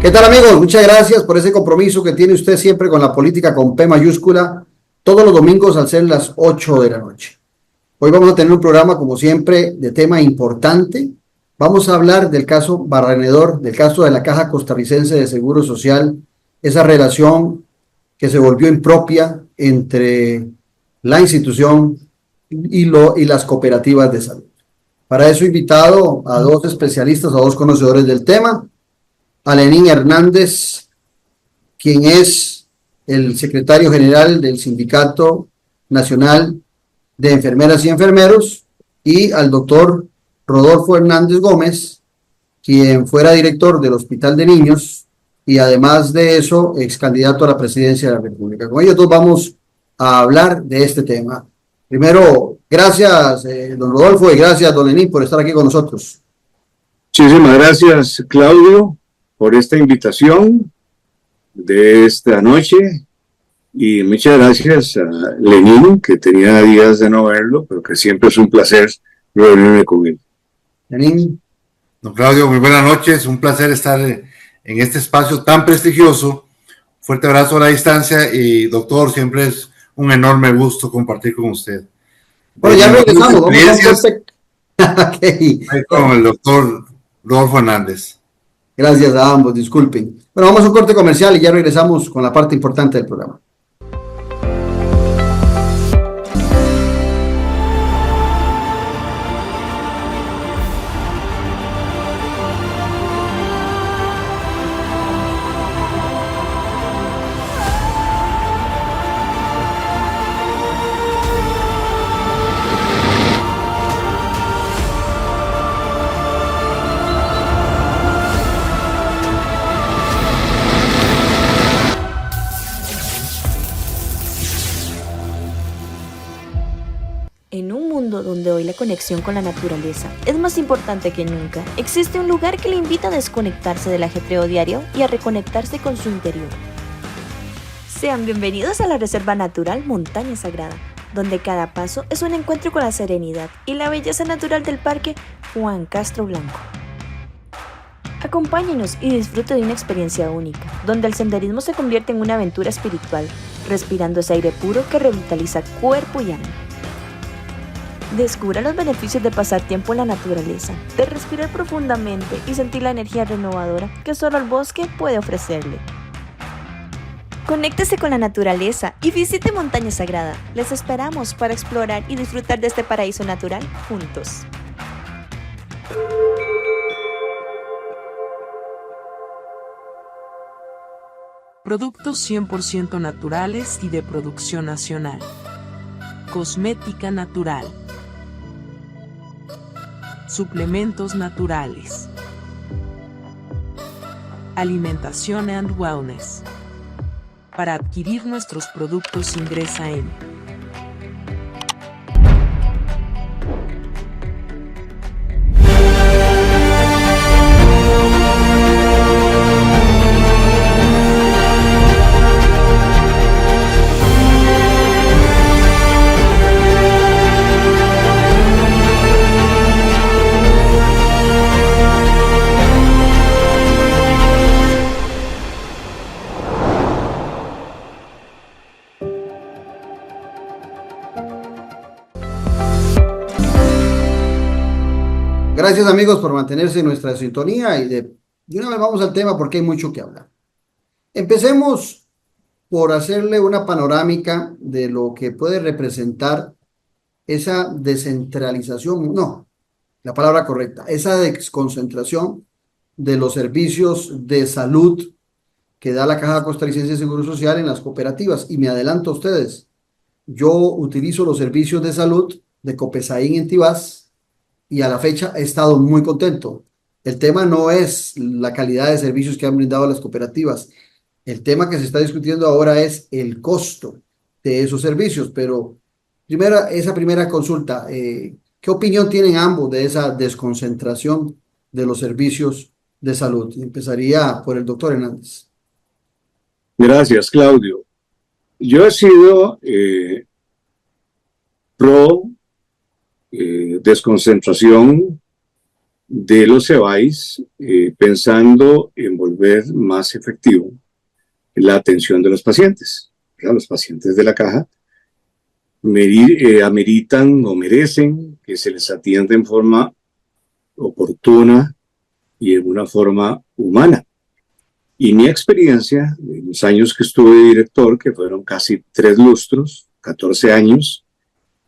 ¿Qué tal, amigos? Muchas gracias por ese compromiso que tiene usted siempre con la política con P mayúscula, todos los domingos al ser las 8 de la noche. Hoy vamos a tener un programa, como siempre, de tema importante. Vamos a hablar del caso Barrenedor, del caso de la Caja Costarricense de Seguro Social, esa relación que se volvió impropia entre la institución y las cooperativas de salud. Para eso he invitado a dos especialistas, a dos conocedores del tema. A Lenín Hernández, quien es el secretario general del Sindicato Nacional de Enfermeras y Enfermeros, y al doctor Rodolfo Hernández Gómez, quien fuera director del Hospital de Niños y además de eso, ex candidato a la presidencia de la República. Con ellos dos vamos a hablar de este tema. Primero, gracias, don Rodolfo, y gracias, don Lenín, por estar aquí con nosotros. Muchísimas gracias, Claudio, por esta invitación de esta noche, y muchas gracias a Lenín, que tenía días de no verlo, pero que siempre es un placer reunirme con él. Lenín. Don Claudio, muy buenas noches, un placer estar en este espacio tan prestigioso. Fuerte abrazo a la distancia y doctor, siempre es un enorme gusto compartir con usted. Bueno, ya regresamos, vamos okay. Con el doctor Rodolfo Hernández. Gracias a ambos, disculpen. Bueno, vamos a un corte comercial y ya regresamos con la parte importante del programa. En un mundo donde hoy la conexión con la naturaleza es más importante que nunca, existe un lugar que le invita a desconectarse del ajetreo diario y a reconectarse con su interior. Sean bienvenidos a la Reserva Natural Montaña Sagrada, donde cada paso es un encuentro con la serenidad y la belleza natural del Parque Juan Castro Blanco. Acompáñenos y disfrute de una experiencia única, donde el senderismo se convierte en una aventura espiritual, respirando ese aire puro que revitaliza cuerpo y alma. Descubra los beneficios de pasar tiempo en la naturaleza, de respirar profundamente y sentir la energía renovadora que solo el bosque puede ofrecerle. Conéctese con la naturaleza y visite Montaña Sagrada. Les esperamos para explorar y disfrutar de este paraíso natural juntos. Productos 100% naturales y de producción nacional. Cosmética natural. Suplementos naturales. Alimentación and Wellness. Para adquirir nuestros productos ingresa en Gracias, amigos, por mantenerse en nuestra sintonía y de una vez vamos al tema porque hay mucho que hablar. Empecemos por hacerle una panorámica de lo que puede representar esa descentralización, no, la palabra correcta, esa desconcentración de los servicios de salud que da la Caja Costarricense de Seguro Social en las cooperativas. Y me adelanto a ustedes, yo utilizo los servicios de salud de Copesaín en Tibás, y a la fecha he estado muy contento. El tema no es la calidad de servicios que han brindado las cooperativas. El tema que se está discutiendo ahora es el costo de esos servicios. Pero primero, esa primera consulta, ¿qué opinión tienen ambos de esa desconcentración de los servicios de salud? Empezaría por el doctor Hernández. Gracias, Claudio. Yo he sido pro desconcentración de los CEBAIS, pensando en volver más efectivo la atención de los pacientes. Los pacientes de la caja ameritan o merecen que se les atienda en forma oportuna y en una forma humana. Y mi experiencia, en los años que estuve director, que fueron casi 3 lustros, 14 años,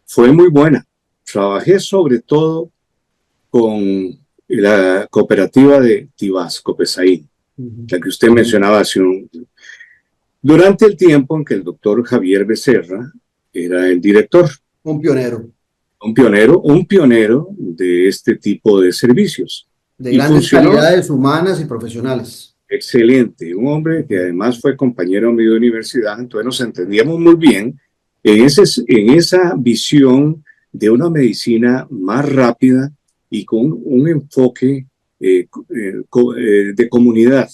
fue muy buena. Trabajé sobre todo con la cooperativa de Tibás, Copesaín, la que usted mencionaba hace un... Durante el tiempo en que el doctor Javier Becerra era el director. Un pionero. Un pionero de este tipo de servicios. De grandes calidades humanas y profesionales. Excelente, un hombre que además fue compañero mío de universidad, entonces nos entendíamos muy bien en esa visión de una medicina más rápida y con un enfoque de comunidad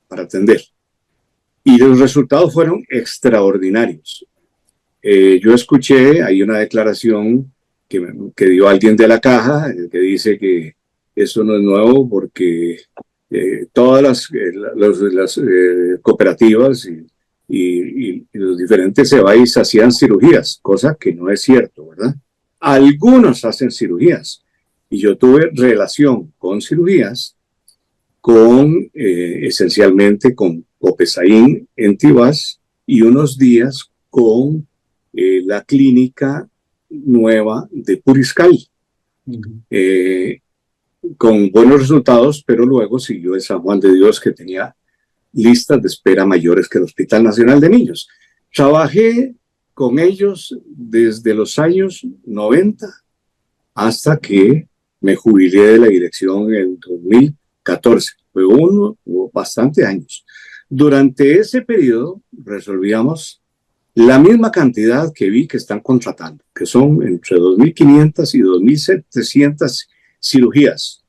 para atender. Y los resultados fueron extraordinarios. Yo escuché, hay una declaración que dio alguien de la caja, que dice que eso no es nuevo porque todas las cooperativas y los diferentes CEBAIS hacían cirugías, cosa que no es cierto, ¿verdad? Algunos hacen cirugías y yo tuve relación con cirugías esencialmente con Copesaín en Tibás y unos días con la clínica nueva de Puriscal. Con buenos resultados, pero luego siguió el San Juan de Dios, que tenía listas de espera mayores que el Hospital Nacional de Niños. Trabajé con ellos desde los años 90 hasta que me jubilé de la dirección en 2014. Hubo bastantes años. Durante ese periodo resolvíamos la misma cantidad que vi que están contratando, que son entre 2.500 y 2.700 cirugías,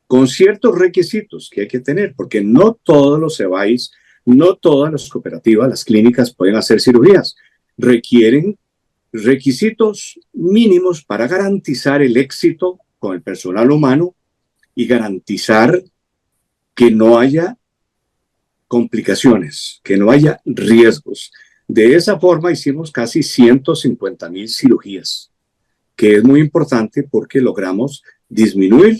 con ciertos requisitos que hay que tener, porque no todos los CEBAIS, no todas las cooperativas, las clínicas pueden hacer cirugías. Requieren requisitos mínimos para garantizar el éxito con el personal humano y garantizar que no haya complicaciones, que no haya riesgos. De esa forma hicimos casi 150,000 cirugías, que es muy importante porque logramos disminuir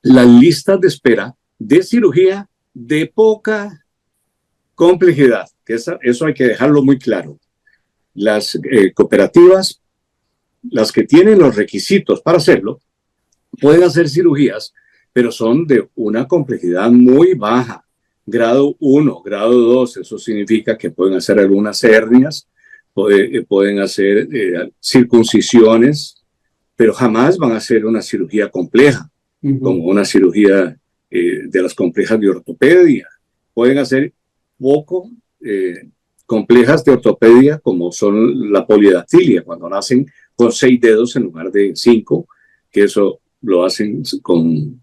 las listas de espera de cirugía de poca complejidad. Eso hay que dejarlo muy claro. Las cooperativas, las que tienen los requisitos para hacerlo, pueden hacer cirugías, pero son de una complejidad muy baja. Grado 1, grado 2, eso significa que pueden hacer algunas hernias, pueden hacer circuncisiones, pero jamás van a hacer una cirugía compleja, como una cirugía de las complejas de ortopedia. Pueden hacer poco complejas de ortopedia, como son la polidactilia, cuando nacen con 6 dedos en lugar de 5, que eso lo hacen con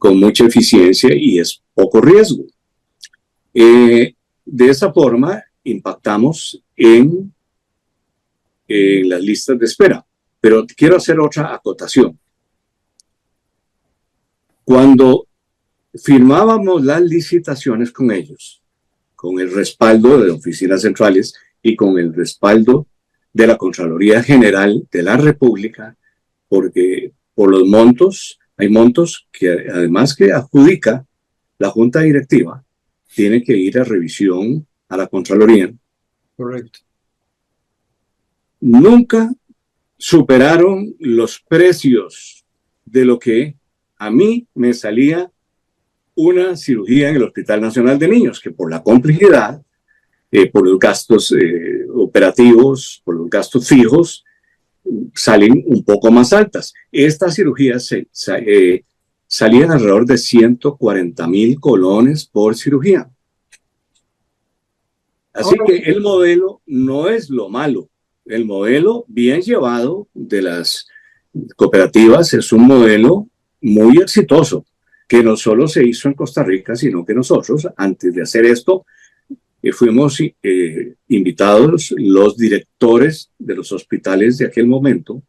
mucha eficiencia y es poco riesgo. De esa forma impactamos en las listas de espera. Pero quiero hacer otra acotación. Cuando firmábamos las licitaciones con ellos, con el respaldo de oficinas centrales y con el respaldo de la Contraloría General de la República, porque por los montos, hay montos que además que adjudica la Junta Directiva, tiene que ir a revisión a la Contraloría. Correcto. Nunca superaron los precios de lo que a mí me salía una cirugía en el Hospital Nacional de Niños, que por la complejidad, por los gastos operativos, por los gastos fijos, salen un poco más altas. Estas cirugías salían alrededor de 140,000 colones por cirugía. Así que el modelo no es lo malo. El modelo bien llevado de las cooperativas es un modelo muy exitoso, que no solo se hizo en Costa Rica, sino que nosotros, antes de hacer esto, fuimos invitados los directores de los hospitales de aquel momento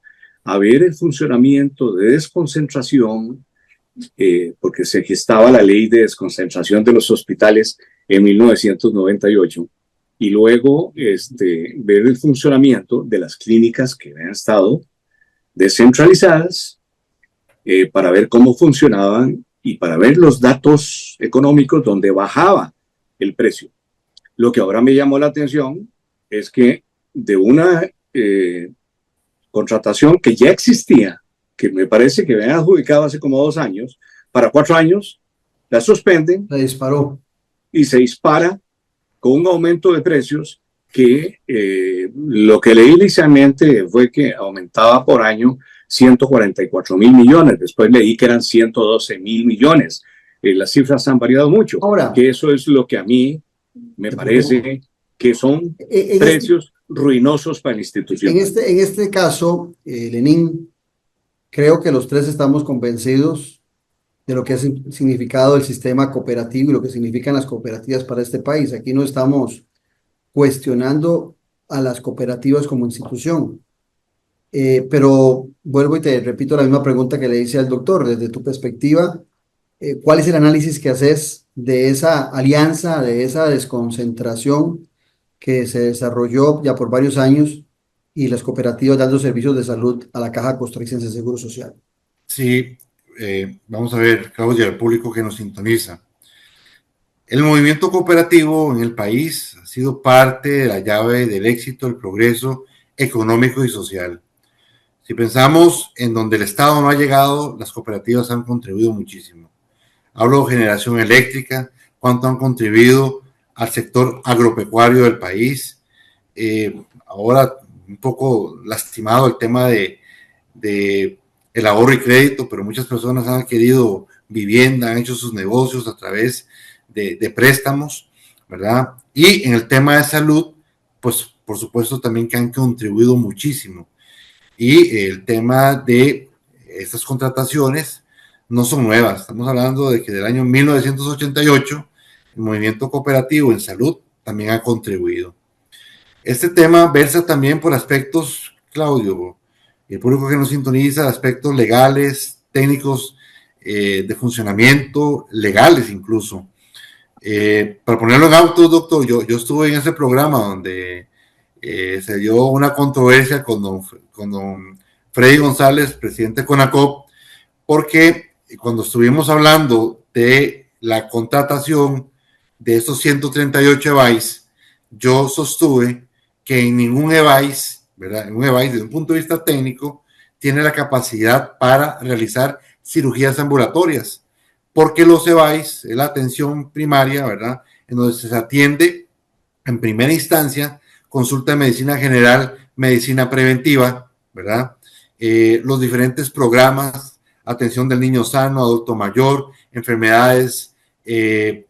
a ver el funcionamiento de desconcentración porque se gestaba la ley de desconcentración de los hospitales en 1998, y luego ver el funcionamiento de las clínicas que habían estado descentralizadas, para ver cómo funcionaban y para ver los datos económicos donde bajaba el precio. Lo que ahora me llamó la atención es que de una contratación que ya existía, que me parece que habían adjudicado hace como 2 años, para 4 años, la suspenden. Se disparó. Y se dispara con un aumento de precios que lo que leí inicialmente fue que aumentaba por año 144.000 millones. Después leí que eran 112.000 millones. Las cifras han variado mucho. Ahora, que eso es lo que a mí me parece que son precios ruinosos para la institución. En este caso, Lenín, creo que los tres estamos convencidos de lo que ha significado el sistema cooperativo y lo que significan las cooperativas para este país. Aquí no estamos cuestionando a las cooperativas como institución. Pero vuelvo y te repito la misma pregunta que le hice al doctor. Desde tu perspectiva, ¿cuál es el análisis que haces de esa alianza, de esa desconcentración que se desarrolló ya por varios años y las cooperativas dando servicios de salud a la Caja Costarricense de Seguro Social? Sí, vamos a ver, Claudia, el público que nos sintoniza. El movimiento cooperativo en el país ha sido parte de la llave del éxito, del progreso económico y social. Si pensamos en donde el Estado no ha llegado, las cooperativas han contribuido muchísimo. Hablo de generación eléctrica, cuánto han contribuido al sector agropecuario del país. Ahora un poco lastimado el tema de el ahorro y crédito, pero muchas personas han adquirido vivienda, han hecho sus negocios a través de préstamos, ¿verdad? Y en el tema de salud, pues por supuesto también que han contribuido muchísimo. Y el tema de estas contrataciones no son nuevas. Estamos hablando de que del año 1988 el movimiento cooperativo en salud también ha contribuido. Este tema versa también por aspectos, Claudio, el público que nos sintoniza, aspectos legales, técnicos, de funcionamiento, legales incluso. Para ponerlo en autos, doctor, yo estuve en ese programa donde se dio una controversia con don Freddy González, presidente de CONACOP, porque cuando estuvimos hablando de la contratación de estos 138 EVAIS, yo sostuve que en ningún EVAIS, ¿verdad? En un EVAIS, desde un punto de vista técnico, tiene la capacidad para realizar cirugías ambulatorias, porque los EVAIS es la atención primaria, ¿verdad? En donde se atiende en primera instancia consulta de medicina general, medicina preventiva, ¿verdad? Los diferentes programas, atención del niño sano, adulto mayor, enfermedades, en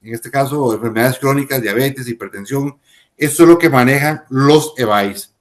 este caso, enfermedades crónicas, diabetes, hipertensión. Eso es lo que manejan los EVAIS.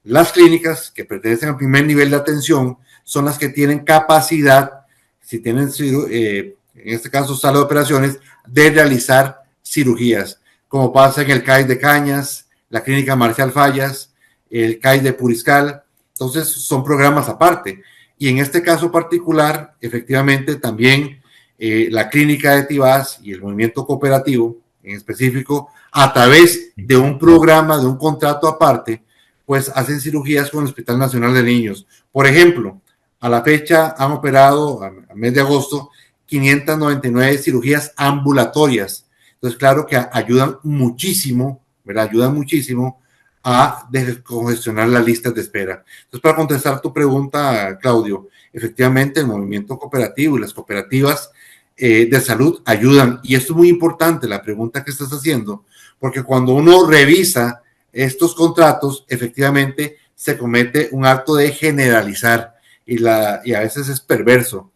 Las clínicas que pertenecen al primer nivel de atención son las que tienen capacidad, si tienen, en este caso, sala de operaciones, de realizar cirugías, como pasa en el CAI de Cañas, la Clínica Marcial Fallas, el CAI de Puriscal. Entonces, son programas aparte. Y en este caso particular, efectivamente, también la Clínica de Tibás y el movimiento cooperativo, en específico, a través de un programa, de un contrato aparte, pues hacen cirugías con el Hospital Nacional de Niños. Por ejemplo, a la fecha han operado, a mes de agosto, 599 cirugías ambulatorias. Entonces, claro que ayudan muchísimo, ¿verdad? Ayudan muchísimo a descongestionar las listas de espera. Entonces, para contestar tu pregunta, Claudio, efectivamente el movimiento cooperativo y las cooperativas de salud ayudan. Y esto es muy importante, la pregunta que estás haciendo, porque cuando uno revisa estos contratos, efectivamente se comete un acto de generalizar y a veces es perverso.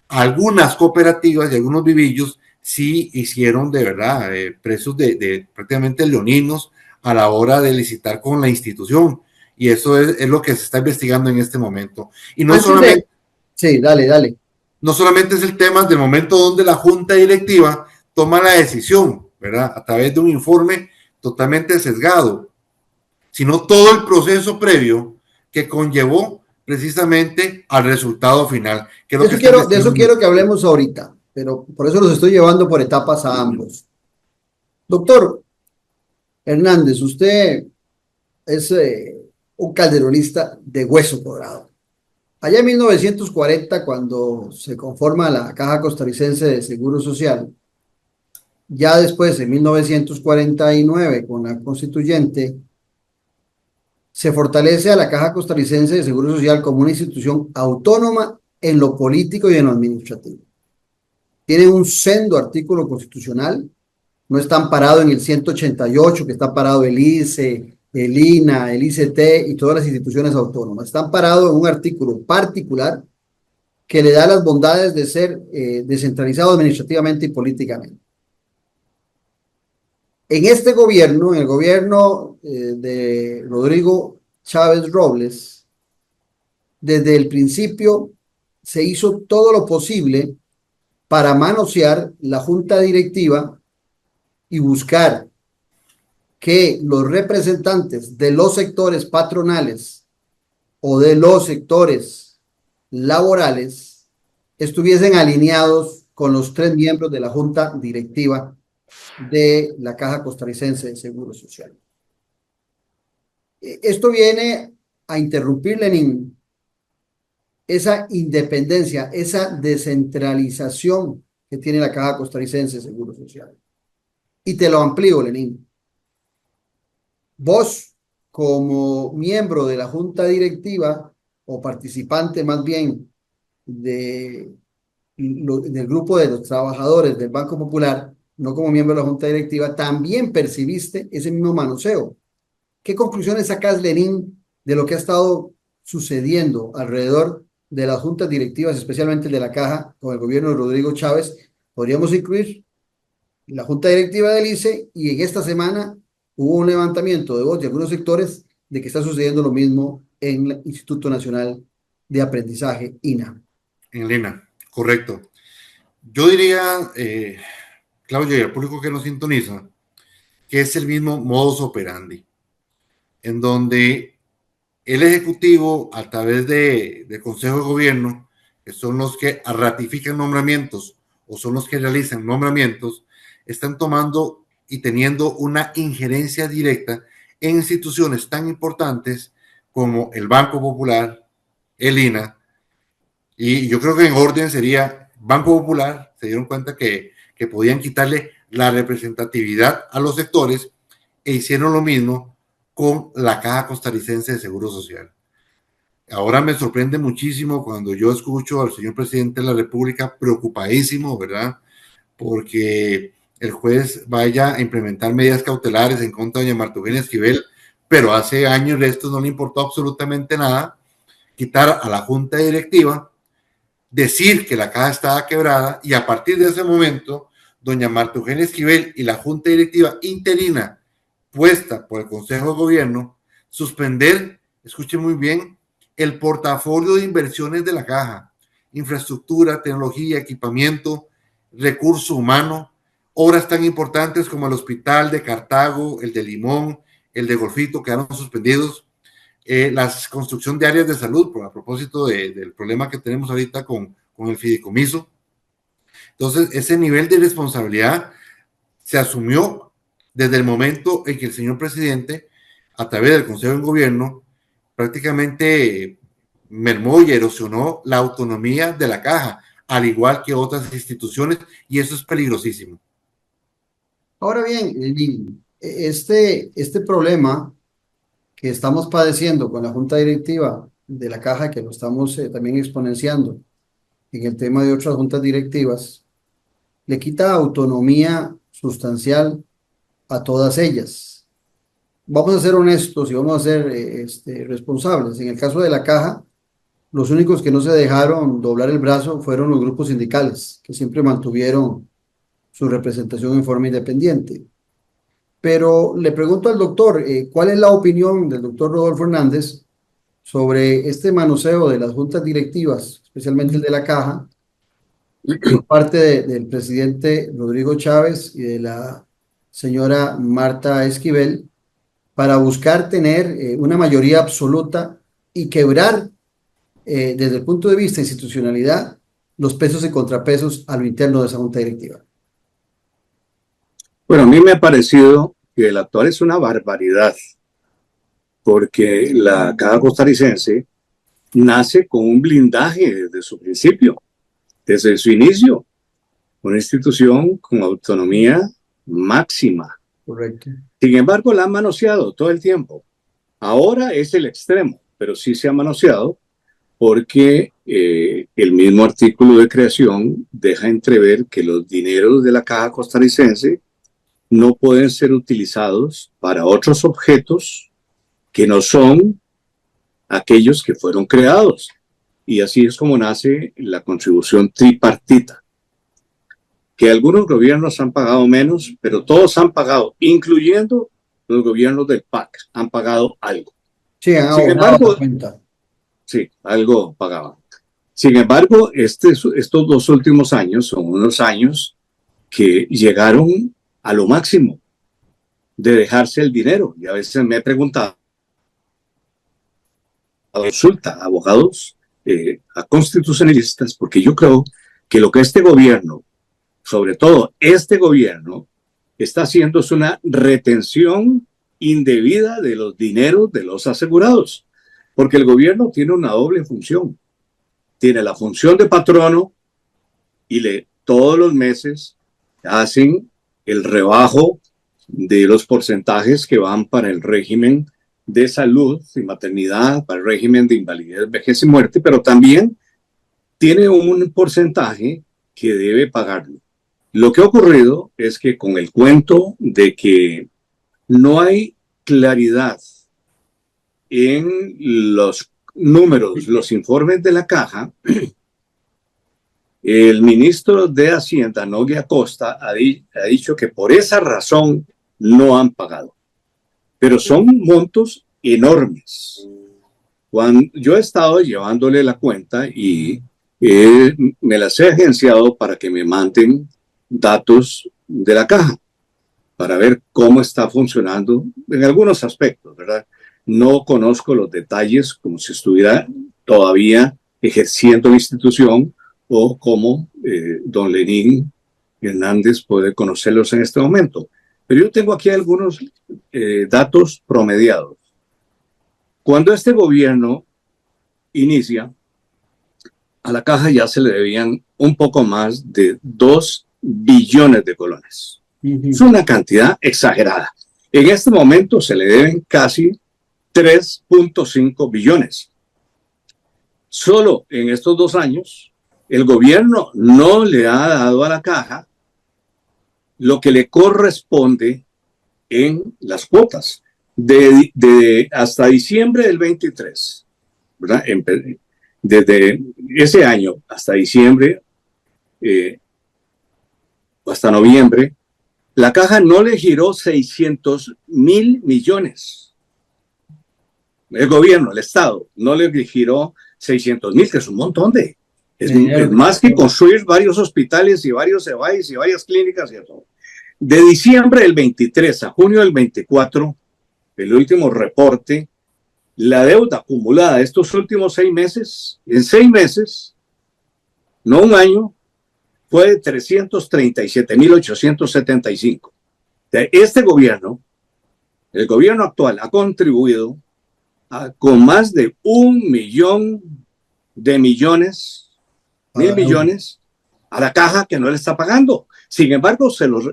Algunas cooperativas y algunos vivillos sí hicieron de verdad precios de prácticamente leoninos a la hora de licitar con la institución, y eso es lo que se está investigando en este momento. Y no solamente... Sí, dale. No solamente es el tema del momento donde la junta directiva toma la decisión, ¿verdad? A través de un informe totalmente sesgado, sino todo el proceso previo que conllevó precisamente al resultado final. Que es lo De que eso están quiero, de eso diciendo. quiero que hablemos ahorita, pero por eso los estoy llevando por etapas a ambos. Doctor Hernández, usted es un calderonista de hueso colorado. Allá en 1940, cuando se conforma la Caja Costarricense de Seguro Social, ya después, en 1949, con la constituyente, se fortalece a la Caja Costarricense de Seguro Social como una institución autónoma en lo político y en lo administrativo. Tiene un sendo artículo constitucional, no está amparado en el 188, que está amparado el ICE, el INA, el ICT y todas las instituciones autónomas. Está amparado en un artículo particular que le da las bondades de ser descentralizado administrativamente y políticamente. En este gobierno, en el gobierno de Rodrigo Chávez Robles, desde el principio se hizo todo lo posible para manosear la junta directiva y buscar que los representantes de los sectores patronales o de los sectores laborales estuviesen alineados con los 3 miembros de la junta directiva de la Caja Costarricense de Seguro Social. Esto viene a interrumpir, Lenín, esa independencia, esa descentralización que tiene la Caja Costarricense de Seguro Social. Y te lo amplío, Lenín. Vos, como miembro de la junta directiva o participante más bien del grupo de los trabajadores del Banco Popular, no como miembro de la junta directiva, también percibiste ese mismo manoseo. ¿Qué conclusiones sacas, Lenín, de lo que ha estado sucediendo alrededor de las juntas directivas, especialmente el de la Caja, con el gobierno de Rodrigo Chávez? Podríamos incluir la junta directiva del ICE, y en esta semana hubo un levantamiento de voz de algunos sectores de que está sucediendo lo mismo en el Instituto Nacional de Aprendizaje, INA. En INA, correcto. Yo diría, Claudio, y al público que nos sintoniza, que es el mismo modus operandi, en donde el Ejecutivo, a través de Consejo de Gobierno, que son los que ratifican nombramientos o son los que realizan nombramientos, están tomando y teniendo una injerencia directa en instituciones tan importantes como el Banco Popular, el INA, y yo creo que en orden sería Banco Popular. Se dieron cuenta que podían quitarle la representatividad a los sectores e hicieron lo mismo con la Caja Costarricense de Seguro Social. Ahora me sorprende muchísimo cuando yo escucho al señor presidente de la República preocupadísimo, ¿verdad? Porque el juez vaya a implementar medidas cautelares en contra de doña Marta Eugenia Esquivel, pero hace años esto no le importó absolutamente nada, quitar a la junta directiva, decir que la caja estaba quebrada, y a partir de ese momento, doña Marta Eugenia Esquivel y la junta directiva interina puesta por el Consejo de Gobierno, suspender, escuche muy bien, el portafolio de inversiones de la caja, infraestructura, tecnología, equipamiento, recurso humano, obras tan importantes como el hospital de Cartago, el de Limón, el de Golfito, quedaron suspendidos. La construcción de áreas de salud, a propósito del problema que tenemos ahorita con el fideicomiso. Entonces, ese nivel de responsabilidad se asumió desde el momento en que el señor presidente, a través del Consejo de Gobierno, prácticamente mermó y erosionó la autonomía de la caja, al igual que otras instituciones, y eso es peligrosísimo. Ahora bien, este problema que estamos padeciendo con la junta directiva de la caja, que lo estamos también exponenciando en el tema de otras juntas directivas, le quita autonomía sustancial a todas ellas. Vamos a ser honestos y vamos a ser responsables. En el caso de la caja, los únicos que no se dejaron doblar el brazo fueron los grupos sindicales, que siempre mantuvieron su representación en forma independiente. Pero le pregunto al doctor, ¿cuál es la opinión del doctor Rodolfo Hernández sobre este manoseo de las juntas directivas, especialmente el de la caja, por parte del presidente Rodrigo Chávez y de la señora Marta Esquivel, para buscar tener una mayoría absoluta y quebrar desde el punto de vista de institucionalidad, los pesos y contrapesos a lo interno de esa junta directiva? Bueno, a mí me ha parecido que el actual es una barbaridad, porque la Caja Costarricense nace con un blindaje desde su principio, desde su inicio, una institución con autonomía máxima. Correcto. Sin embargo, la han manoseado todo el tiempo. Ahora es el extremo, pero sí se ha manoseado porque el mismo artículo de creación deja entrever que los dineros de la Caja Costarricense no pueden ser utilizados para otros objetos que no son aquellos que fueron creados. Y así es como nace la contribución tripartita, que algunos gobiernos han pagado menos, pero todos han pagado, incluyendo los gobiernos del PAC, han pagado algo. Sí, Sin embargo, cuenta. Sí, algo pagaban. Sin embargo, estos 2 últimos años son unos años que llegaron a lo máximo de dejarse el dinero. Y a veces me he preguntado, consulta a abogados, a constitucionalistas, porque yo creo que lo que este gobierno, sobre todo este gobierno, está haciendo es una retención indebida de los dineros de los asegurados. Porque el gobierno tiene una doble función. Tiene la función de patrono y todos los meses hacen el rebajo de los porcentajes que van para el régimen de salud y maternidad, para el régimen de invalidez, vejez y muerte, pero también tiene un porcentaje que debe pagarlo. Lo que ha ocurrido es que con el cuento de que no hay claridad en los números, los informes de la Caja, el ministro de Hacienda, Nogui Acosta, ha dicho que por esa razón no han pagado. Pero son montos enormes. Cuando yo he estado llevándole la cuenta y me las he agenciado para que me manden datos de la Caja, para ver cómo está funcionando en algunos aspectos, ¿verdad? No conozco los detalles como si estuviera todavía ejerciendo la institución o como don Lenín Hernández puede conocerlos en este momento. Pero yo tengo aquí algunos datos promediados. Cuando este gobierno inicia, a la Caja ya se le debían un poco más de 2 billones de colones. Es una cantidad exagerada. En este momento se le deben casi 3.5 billones. Solo en estos 2 años, el gobierno no le ha dado a la Caja lo que le corresponde en las cuotas de hasta diciembre del 23, ¿verdad? Desde ese año hasta diciembre, hasta noviembre, la Caja no le giró 600.000 millones. El gobierno, el Estado, no le giró 600.000, que es un montón es más que construir varios hospitales y varios EBAIS y varias clínicas y todo. De diciembre del 23 a junio del 24, el último reporte, la deuda acumulada de estos últimos 6 meses, en 6 meses, no un año, fue de 337.875. Este gobierno, el gobierno actual, ha contribuido con más de 1.000.000 millones, a la Caja que no le está pagando. Sin embargo, se los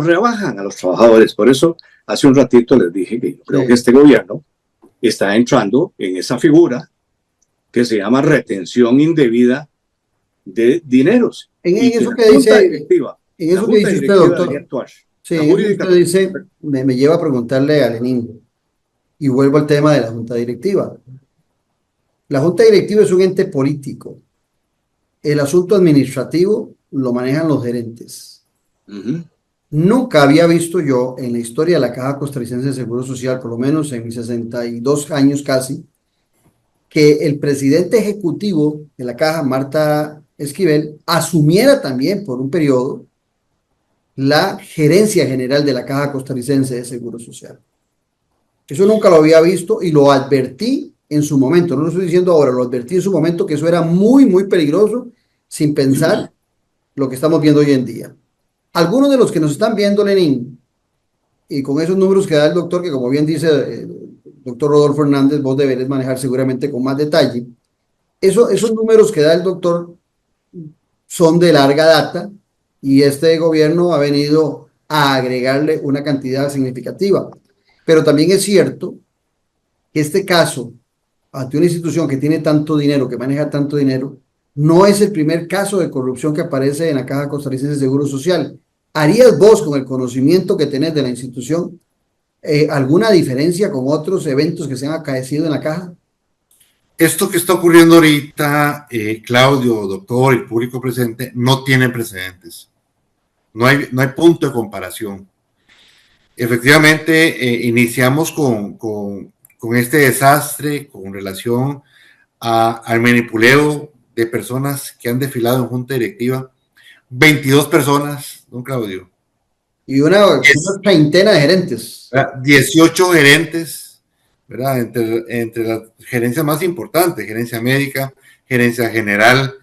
rebajan a los trabajadores. Por eso, hace un ratito les dije que yo creo que este gobierno está entrando en esa figura que se llama retención indebida de dineros. En eso que dice usted, doctor. Sí, en eso que usted dice, me lleva a preguntarle a Lenín, y vuelvo al tema de la Junta Directiva. La Junta Directiva es un ente político. El asunto administrativo lo manejan los gerentes. Nunca había visto yo en la historia de la Caja Costarricense de Seguro Social, por lo menos en mis 62 años casi, que el presidente ejecutivo de la Caja, Marta Esquivel, asumiera también por un periodo la gerencia general de la Caja Costarricense de Seguro Social. Eso nunca lo había visto y lo advertí en su momento, no lo estoy diciendo ahora, lo advertí en su momento que eso era muy, muy peligroso, sin pensar lo que estamos viendo hoy en día. Algunos de los que nos están viendo, Lenín, y con esos números que da el doctor, que como bien dice el doctor Rodolfo Hernández, vos deberes manejar seguramente con más detalle, esos números que da el doctor son de larga data y este gobierno ha venido a agregarle una cantidad significativa. Pero también es cierto que este caso, ante una institución que tiene tanto dinero, que maneja tanto dinero, no es el primer caso de corrupción que aparece en la Caja Costarricense de Seguro Social. ¿Harías vos, con el conocimiento que tenés de la institución, alguna diferencia con otros eventos que se han acaecido en la Caja? Esto que está ocurriendo ahorita, Claudio, doctor y público presente, no tiene precedentes. No hay punto de comparación. Efectivamente, iniciamos con este desastre con relación al manipuleo de personas que han desfilado en junta directiva. 22 personas, don Claudio. Y una treintena de gerentes. 18 gerentes, ¿verdad? Entre las gerencias más importantes, gerencia médica, gerencia general,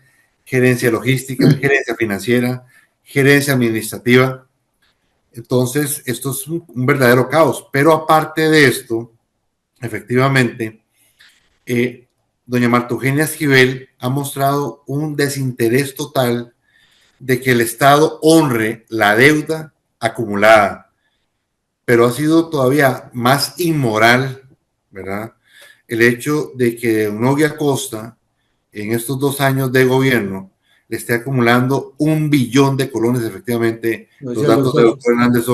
gerencia logística, gerencia financiera, gerencia administrativa. Entonces, esto es un verdadero caos. Pero aparte de esto, efectivamente, doña Marta Eugenia Esquivel ha mostrado un desinterés total de que el Estado honre la deuda acumulada, pero ha sido todavía más inmoral, ¿verdad? El hecho de que Novia Acosta, en estos 2 años de gobierno, le esté acumulando 1 billón de colones. Efectivamente, los datos de doctor Hernández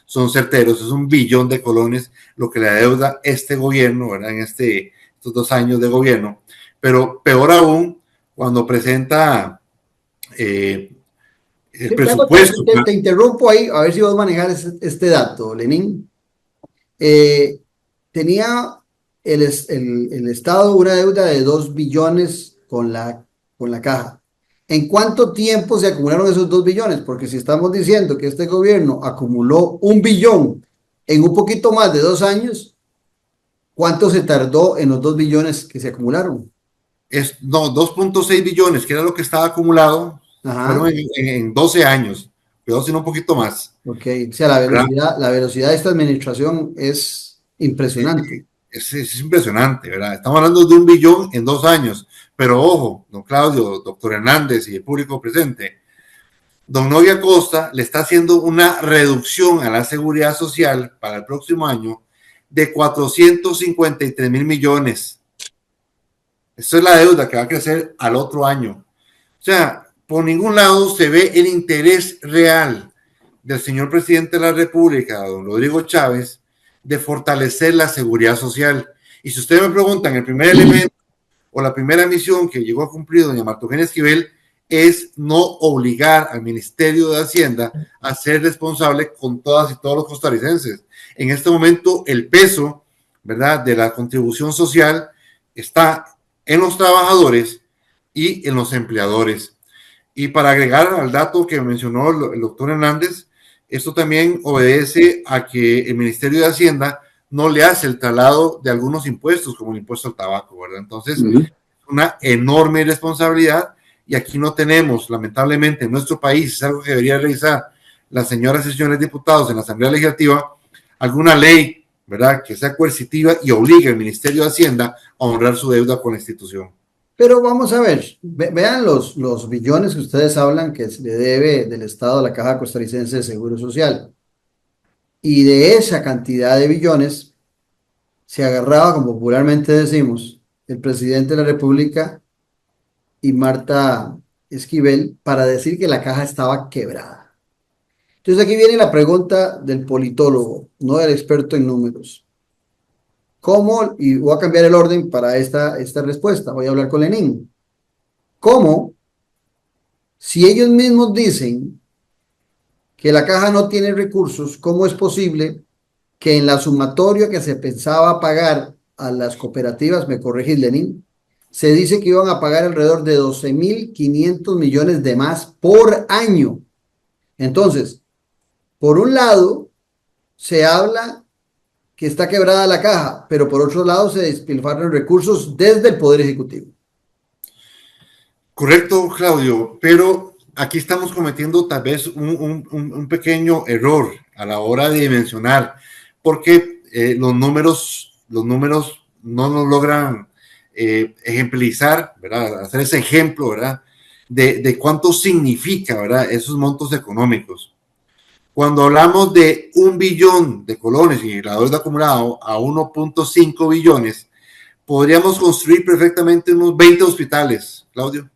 son certeros, es 1 billón de colones lo que le adeuda este gobierno, ¿verdad? En estos 2 años de gobierno. Pero peor aún, cuando presenta el presupuesto. Te interrumpo ahí, a ver si vos manejas este dato, Lenín. Tenía el Estado una deuda de 2 billones con la Caja. ¿En cuánto tiempo se acumularon esos 2 billones? Porque si estamos diciendo que este gobierno acumuló 1 billón en un poquito más de 2 años, ¿cuánto se tardó en los 2 billones que se acumularon? No, 2.6 billones, que era lo que estaba acumulado. Ajá. Fueron en 12 años, pero sino un poquito más. Ok, o sea, la velocidad de esta administración es impresionante. Es impresionante, ¿verdad? Estamos hablando de 1 billón en 2 años, pero ojo, don Claudio, doctor Hernández y el público presente, don Novia Acosta le está haciendo una reducción a la seguridad social para el próximo año de 453 mil millones. Esa es la deuda que va a crecer al otro año. O sea, por ningún lado se ve el interés real del señor presidente de la República, don Rodrigo Chávez, de fortalecer la seguridad social. Y si ustedes me preguntan, el primer elemento o la primera misión que llegó a cumplir doña Marta Eugenia Esquivel es no obligar al Ministerio de Hacienda a ser responsable con todas y todos los costarricenses. En este momento el peso, ¿verdad?, de la contribución social está en los trabajadores y en los empleadores. Y para agregar al dato que mencionó el doctor Hernández, esto también obedece a que el Ministerio de Hacienda no le hace el traslado de algunos impuestos, como el impuesto al tabaco, ¿verdad? Entonces, una enorme irresponsabilidad, y aquí no tenemos, lamentablemente, en nuestro país, es algo que debería revisar las señoras y señores diputados en la Asamblea Legislativa, alguna ley, ¿verdad?, que sea coercitiva y obligue al Ministerio de Hacienda a honrar su deuda con la institución. Pero vamos a ver, vean los billones que ustedes hablan que se le debe del Estado a la Caja Costarricense de Seguro Social. Y de esa cantidad de billones se agarraba, como popularmente decimos, el presidente de la República y Marta Esquivel para decir que la caja estaba quebrada. Entonces aquí viene la pregunta del politólogo, no del experto en números. ¿Cómo? Y voy a cambiar el orden para esta respuesta. Voy a hablar con Lenín. ¿Cómo? Si ellos mismos dicen que la caja no tiene recursos, ¿cómo es posible que en la sumatoria que se pensaba pagar a las cooperativas, me corregís, Lenín, se dice que iban a pagar alrededor de 12.500 millones de más por año? Entonces, por un lado, se habla que está quebrada la caja, pero por otro lado se despilfarran recursos desde el Poder Ejecutivo. Correcto, Claudio, pero aquí estamos cometiendo tal vez un pequeño error a la hora de dimensionar, porque los números no nos logran ejemplarizar, ¿verdad? Hacer ese ejemplo, ¿verdad? De cuánto significa, ¿verdad? Esos montos económicos. Cuando hablamos de 1 billón de colones y la deuda acumulada a 1.5 billones, podríamos construir perfectamente unos 20 hospitales, Claudio.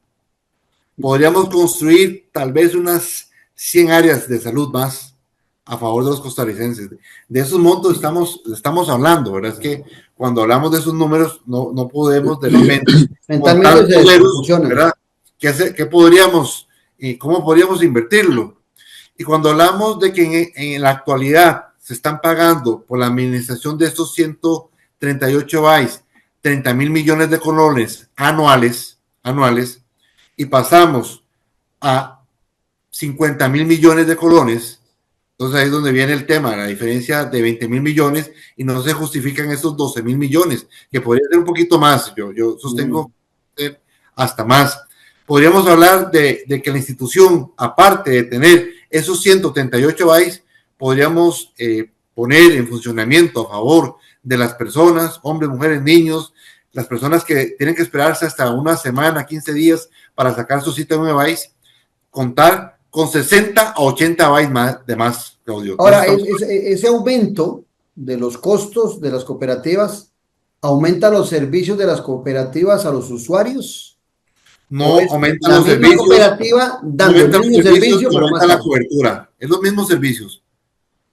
Podríamos construir tal vez unas 100 áreas de salud más a favor de los costarricenses. De esos montos estamos hablando, ¿verdad? Es que cuando hablamos de esos números no podemos de repente Mentalmente se desproporciona, ¿verdad? ¿Qué podríamos y cómo podríamos invertirlo? Y cuando hablamos de que en la actualidad se están pagando por la administración de estos 138 BAIs 30,000 millones de colones anuales, y pasamos a 50,000 millones de colones, entonces ahí es donde viene el tema, la diferencia de 20,000 millones y no se justifican esos 12,000 millones, que podría ser un poquito más, yo sostengo hasta más. Podríamos hablar de que la institución, aparte de tener esos 138 BAIs, podríamos poner en funcionamiento a favor de las personas, hombres, mujeres, niños, las personas que tienen que esperarse hasta una semana, 15 días para sacar su cita en un BAIS, contar con 60 a 80 BAIS más, Claudio. Ahora, ese aumento de los costos de las cooperativas aumenta los servicios de las cooperativas a los usuarios. No aumentan los servicios. Cooperativa dando el mismo servicio, pero aumenta la cobertura. Es los mismos servicios.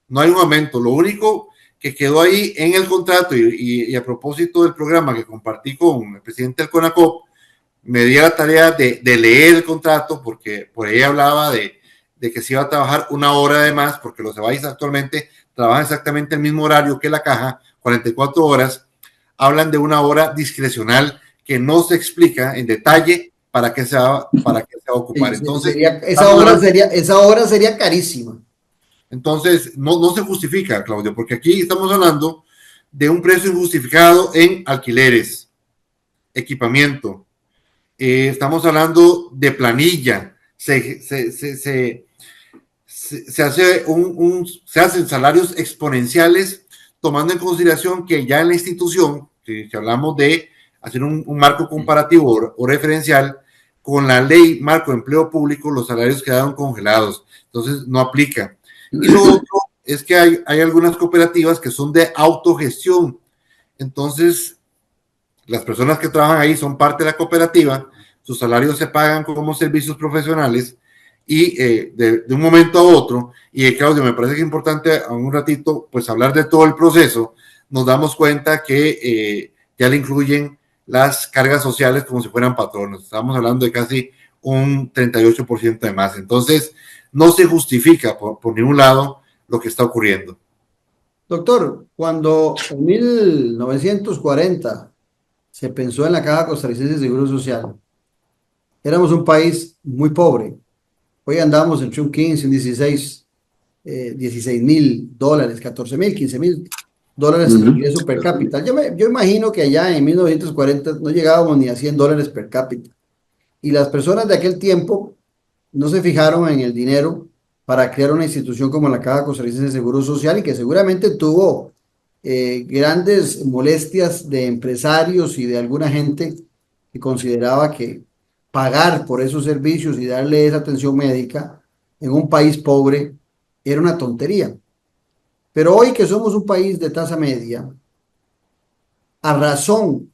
No hay un aumento. Lo único que quedó ahí en el contrato y a propósito del programa que compartí con el presidente del CONACOP, me di a la tarea de leer el contrato porque por ahí hablaba de que se iba a trabajar 1 hora de más, porque los EBAIS actualmente trabajan exactamente el mismo horario que la caja, 44 horas. Hablan de 1 hora discrecional que no se explica en detalle para qué se va a ocupar. Entonces, esa hora sería carísima. Entonces, no se justifica, Claudio, porque aquí estamos hablando de un precio injustificado en alquileres, equipamiento. Estamos hablando de planilla. Se hacen salarios exponenciales, tomando en consideración que ya en la institución, si hablamos de hacer un marco comparativo o referencial, con la ley marco de empleo público, los salarios quedaron congelados. Entonces, no aplica. Y lo otro es que hay algunas cooperativas que son de autogestión. Entonces, las personas que trabajan ahí son parte de la cooperativa, sus salarios se pagan como servicios profesionales y de un momento a otro, y Claudio, me parece que es importante a un ratito pues hablar de todo el proceso, nos damos cuenta que ya le incluyen las cargas sociales como si fueran patronos. Estamos hablando de casi un 38% de más. Entonces, no se justifica por ningún lado lo que está ocurriendo. Doctor, cuando en 1940 se pensó en la Caja Costarricense de Seguro Social, éramos un país muy pobre. Hoy andamos entre un 15, un 16 $16,000, $14,000, $15,000 de ingreso per cápita. Yo imagino que allá en 1940 no llegábamos ni a $100 per cápita. Y las personas de aquel tiempo no se fijaron en el dinero para crear una institución como la Caja Costarricense de Seguro Social y que seguramente tuvo grandes molestias de empresarios y de alguna gente que consideraba que pagar por esos servicios y darle esa atención médica en un país pobre era una tontería. Pero hoy que somos un país de tasa media, a razón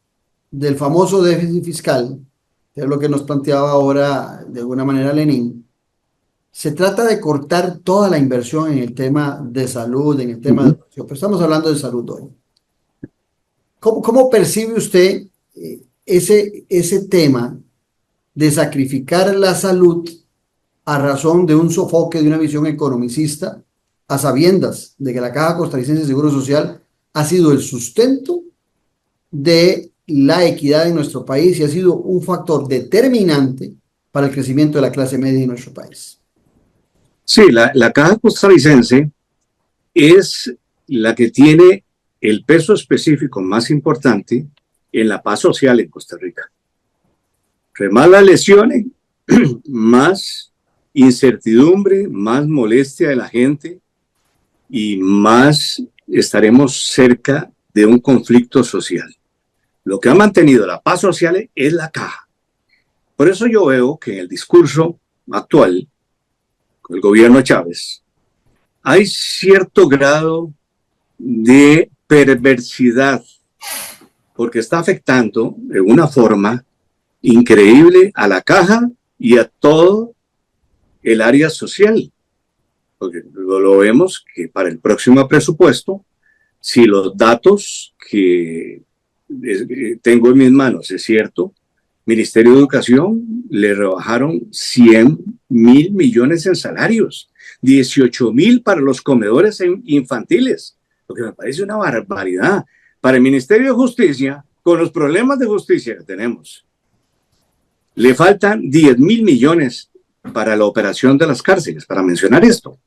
del famoso déficit fiscal, que es lo que nos planteaba ahora de alguna manera Lenín, se trata de cortar toda la inversión en el tema de salud, en el tema de educación, pero estamos hablando de salud hoy. ¿Cómo percibe usted ese tema de sacrificar la salud a razón de un sofoque, de una visión economicista, a sabiendas de que la Caja Costarricense de Seguro Social ha sido el sustento de la equidad en nuestro país y ha sido un factor determinante para el crecimiento de la clase media en nuestro país? Sí, la Caja Costarricense es la que tiene el peso específico más importante en la paz social en Costa Rica. Entre más las lesiones, más incertidumbre, más molestia de la gente y más estaremos cerca de un conflicto social. Lo que ha mantenido la paz social es la caja. Por eso yo veo que en el discurso actual, con el gobierno Chávez, hay cierto grado de perversidad, porque está afectando de una forma increíble a la caja y a todo el área social. Porque lo vemos que para el próximo presupuesto, si los datos que tengo en mis manos es cierto, Ministerio de Educación le rebajaron 100.000 millones en salarios, 18.000 para los comedores infantiles, lo que me parece una barbaridad. Para el Ministerio de Justicia, con los problemas de justicia que tenemos, le faltan 10.000 millones para la operación de las cárceles, para mencionar esto.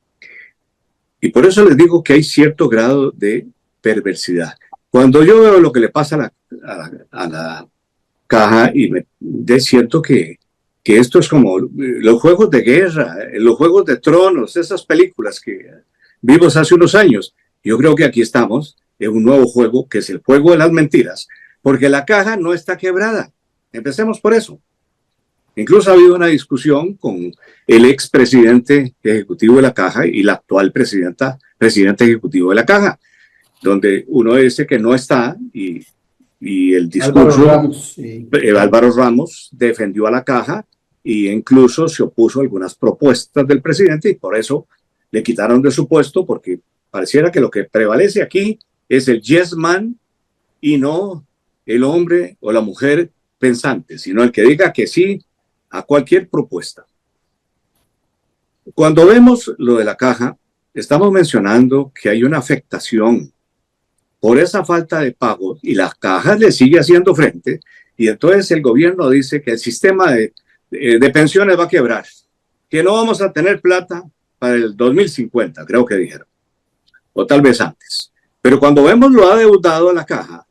Y por eso les digo que hay cierto grado de perversidad. Cuando yo veo lo que le pasa a la caja, y es cierto que esto es como los juegos de guerra, los juegos de tronos, esas películas que vimos hace unos años. Yo creo que aquí estamos en un nuevo juego, que es el juego de las mentiras, porque la caja no está quebrada. Empecemos por eso. Incluso ha habido una discusión con el expresidente ejecutivo de la caja y la actual presidente ejecutivo de la caja, donde uno dice que no está y el discurso, Álvaro Ramos defendió a la caja e incluso se opuso a algunas propuestas del presidente y por eso le quitaron de su puesto, porque pareciera que lo que prevalece aquí es el yes man y no el hombre o la mujer pensante, sino el que diga que sí a cualquier propuesta. Cuando vemos lo de la caja, estamos mencionando que hay una afectación por esa falta de pago y la caja le sigue haciendo frente y entonces el gobierno dice que el sistema de pensiones va a quebrar, que no vamos a tener plata para el 2050, creo que dijeron, o tal vez antes. Pero cuando vemos lo adeudado a la caja,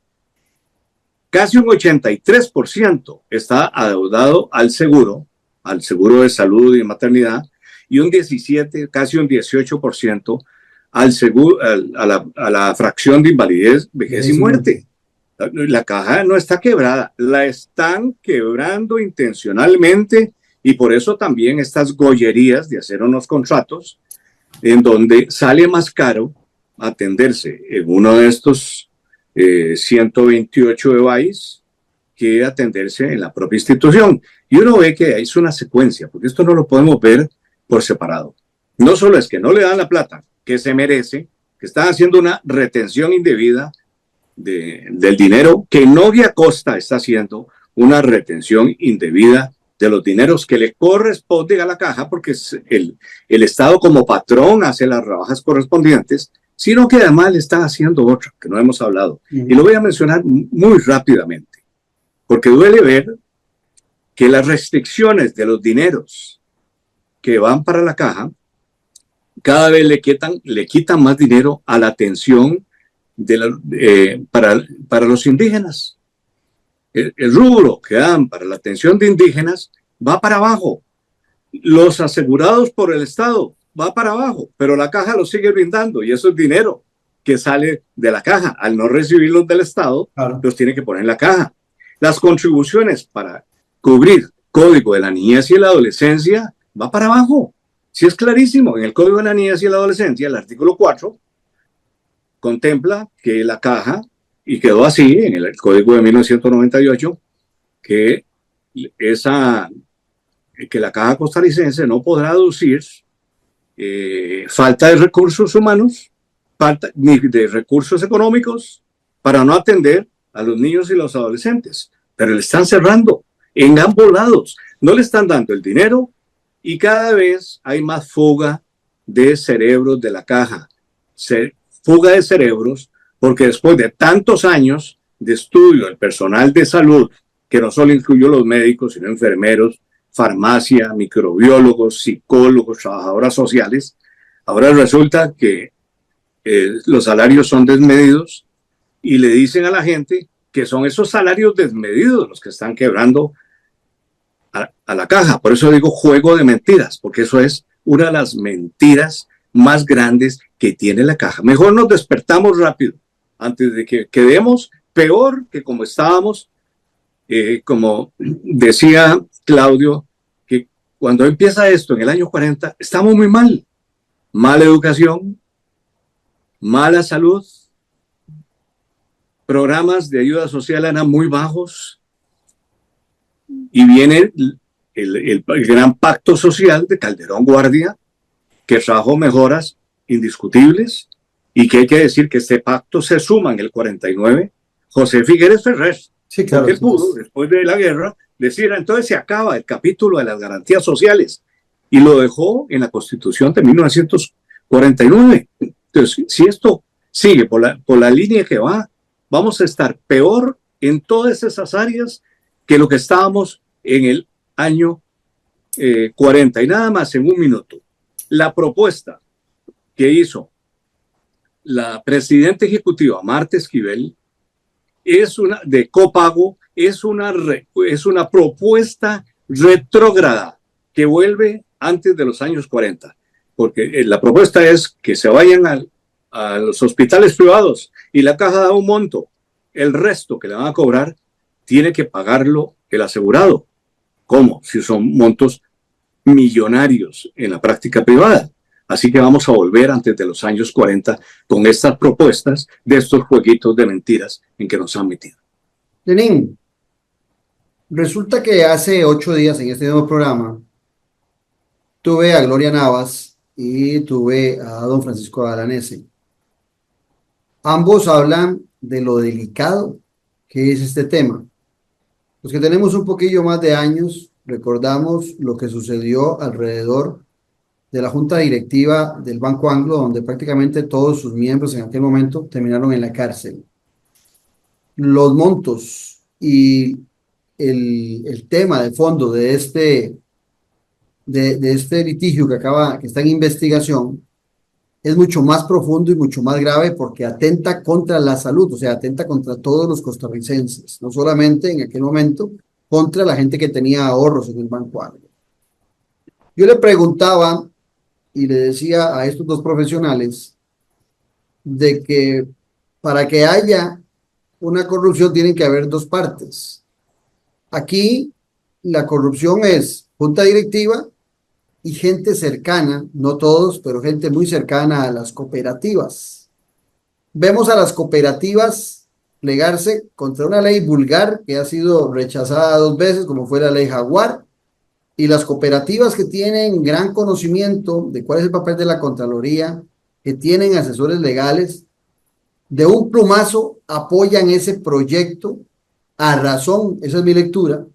casi un 83% está adeudado al seguro de salud y maternidad, y un 17, casi un 18% al seguro, a la fracción de invalidez, vejez y muerte. La caja no está quebrada, la están quebrando intencionalmente, y por eso también estas gollerías de hacer unos contratos en donde sale más caro atenderse en uno de estos 128 EBAIS que atenderse en la propia institución. Y uno ve que es una secuencia, porque esto no lo podemos ver por separado. No solo es que no le dan la plata que se merece, que están haciendo una retención indebida del dinero, que Novia Costa está haciendo una retención indebida de los dineros que le corresponden a la caja, porque el Estado como patrón hace las rebajas correspondientes, sino que además le está haciendo otra, que no hemos hablado. Y lo voy a mencionar muy rápidamente, porque duele ver que las restricciones de los dineros que van para la caja, cada vez le quitan más dinero a la atención para los indígenas. El rubro que dan para la atención de indígenas va para abajo. Los asegurados por el Estado va para abajo, pero la caja lo sigue brindando y eso es dinero que sale de la caja. Al no recibirlos del Estado, claro, los tiene que poner en la caja. Las contribuciones para cubrir Código de la Niñez y la Adolescencia va para abajo. Sí, es clarísimo. En el Código de la Niñez y la Adolescencia, el artículo 4 contempla que la caja, y quedó así en el Código de 1998, que la caja costarricense no podrá aducir falta de recursos humanos, ni de recursos económicos para no atender a los niños y los adolescentes. Pero le están cerrando en ambos lados. No le están dando el dinero y cada vez hay más fuga de cerebros de la caja. Fuga de cerebros porque después de tantos años de estudio del personal de salud, que no solo incluyó los médicos, sino enfermeros, farmacia, microbiólogos, psicólogos, trabajadoras sociales, ahora resulta que los salarios son desmedidos y le dicen a la gente que son esos salarios desmedidos los que están quebrando a la caja. Por eso digo juego de mentiras, porque eso es una de las mentiras más grandes que tiene la caja. Mejor nos despertamos rápido antes de que quedemos peor que como estábamos. Como decía Claudio, que cuando empieza esto en el año 40, estamos muy mal. Mala educación, mala salud, programas de ayuda social eran muy bajos, y viene el gran pacto social de Calderón Guardia, que trajo mejoras indiscutibles, y que hay que decir que este pacto se suma en el 49 José Figueres Ferrer, Sí, claro. porque pudo, después de la guerra, decir, entonces se acaba el capítulo de las garantías sociales, y lo dejó en la Constitución de 1949. Entonces, si esto sigue por la línea que va, vamos a estar peor en todas esas áreas que lo que estábamos en el año 40. Y nada más en un minuto. La propuesta que hizo la presidenta ejecutiva Marta Esquivel es una de copago, es una propuesta retrógrada que vuelve antes de los años 40, porque la propuesta es que se vayan a los hospitales privados y la caja da un monto, el resto que le van a cobrar tiene que pagarlo el asegurado. ¿Cómo? Si son montos millonarios en la práctica privada. Así que vamos a volver antes de los años 40 con estas propuestas de estos jueguitos de mentiras en que nos han metido. Lenín, resulta que hace 8 días en este nuevo programa tuve a Gloria Navas y tuve a don Francisco Alanese. Ambos hablan de lo delicado que es este tema. Los que tenemos un poquillo más de años recordamos lo que sucedió alrededor de la junta directiva del Banco Anglo, donde prácticamente todos sus miembros en aquel momento terminaron en la cárcel. Los montos y el tema de fondo de este litigio que está en investigación es mucho más profundo y mucho más grave, porque atenta contra la salud, o sea, atenta contra todos los costarricenses, no solamente en aquel momento contra la gente que tenía ahorros en el Banco Anglo. Yo le preguntaba y le decía a estos dos profesionales de que para que haya una corrupción tienen que haber dos partes. Aquí la corrupción es junta directiva y gente cercana, no todos, pero gente muy cercana a las cooperativas. Vemos a las cooperativas plegarse contra una ley vulgar que ha sido rechazada 2 veces, como fue la ley Jaguar, y las cooperativas que tienen gran conocimiento de cuál es el papel de la Contraloría, que tienen asesores legales, de un plumazo apoyan ese proyecto a razón, esa es mi lectura,